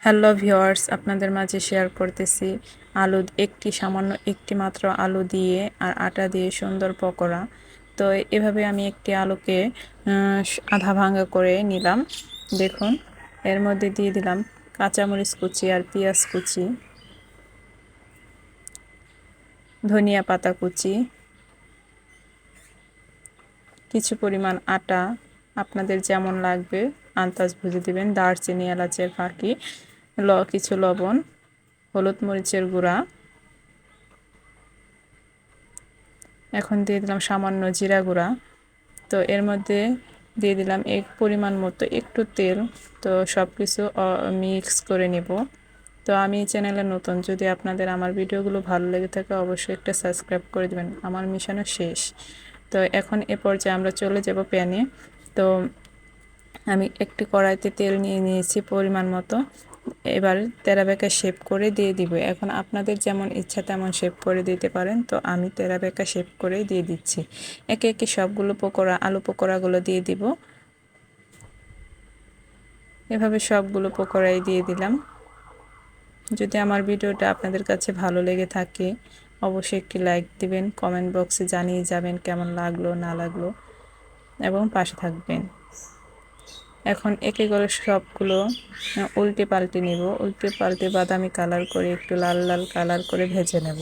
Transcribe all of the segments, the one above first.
Hello viewers, আপনাদের মাঝে share করতেছি আলু সামান্য একটি মাত্র আলু দিয়ে আর আটা দিয়ে সুন্দর পকোড়া। তো এভাবে আমি একটি আলুকে আধা ভাঙা করে নিলাম। দেখুন, এর মধ্যে দিয়ে দিলাম কাঁচামরিচ কুচি আর পেঁয়াজ কুচি, ধনিয়া পাতা কুচি, কিছু পরিমাণ আটা আপনাদের যেমন লাগবে আন্দাজ বুঝে দিবেন, দারচিনি এলাচের ফাঁকি, কিছু লবণ, হলুদ মরিচের গুঁড়া, এখন দিয়ে দিলাম সামান্য জিরা গুঁড়া। তো এর মধ্যে দিয়ে দিলাম এক পরিমাণ মতো একটু তেল। তো সব কিছু মিক্স করে নেব। তো আমি চ্যানেলে নতুন, যদি আপনাদের আমার ভিডিওগুলো ভালো লেগে থাকে অবশ্যই একটা সাবস্ক্রাইব করে দেবেন। আমার মিশানো শেষ। তো এখন এ পর্যায়ে আমরা চলে যাব প্যানে। তো আমি একটি কড়াইতে তেল নিয়ে নিয়েছি পরিমাণ মতো। এবার তেরা বেঁকা শেপ করে দিয়ে দিব। এখন আপনাদের যেমন ইচ্ছা তেমন শেপ করে দিতে পারেন। তো আমি তেরা বেঁকা শেপ করে দিয়ে দিচ্ছি। একে একে সবগুলো পকোড়া, আলু পকোড়াগুলো দিয়ে দিব। এভাবে সবগুলো পকোড়াই দিয়ে দিলাম। যদি আমার ভিডিওটা আপনাদের কাছে ভালো লেগে থাকে অবশ্যই একটি লাইক দিবেন, কমেন্ট বক্সে জানিয়ে যাবেন কেমন লাগলো না লাগলো এবং পাশে থাকবেন। এখন একে করে সবগুলো উল্টে পাল্টে নেব। উল্টে পাল্টে বাদামি কালার করে একটু লাল লাল কালার করে ভেজে নেব।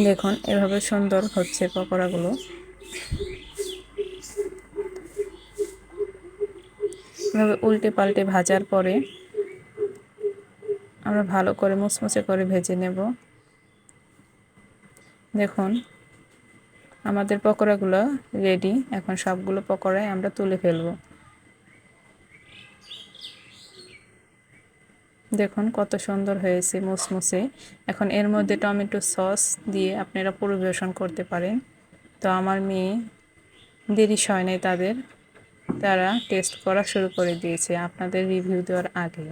দেখুন এভাবে সুন্দর হচ্ছে পকোড়াগুলো। এভাবে উল্টে পাল্টে ভাজার পরে আমরা ভালো করে মুচমুচে করে ভেজে নেব। দেখুন আমাদের পকোড়াগুলো রেডি। এখন সবগুলো পকোড়াই আমরা তুলে ফেলব। দেখুন কত সুন্দর হয়েছে মুচমুচে। এখন এর মধ্যে টমেটো সস দিয়ে আপনারা পরিবেশন করতে পারেন। তো আমার মেয়ে দেরি হয় নাই, তারা টেস্ট করা শুরু করে দিয়েছে আপনাদের রিভিউ দেওয়ার আগে।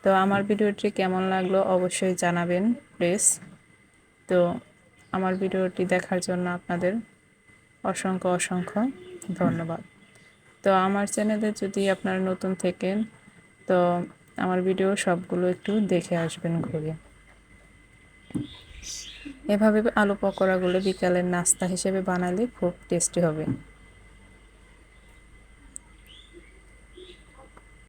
তো আমার ভিডিওটি কেমন লাগলো অবশ্যই জানাবেন প্লিজ। তো আমার ভিডিওটি দেখার জন্য আপনাদের অসংখ্য অসংখ্য ধন্যবাদ। তো আমার চ্যানেলে যদি আপনারা নতুন থাকেন তো আমার ভিডিও সবগুলো একটু দেখে আসবেন ঘুরে। এভাবে আলু পকোড়াগুলো বিকালের নাস্তা হিসেবে বানালে খুব টেস্টি হবে।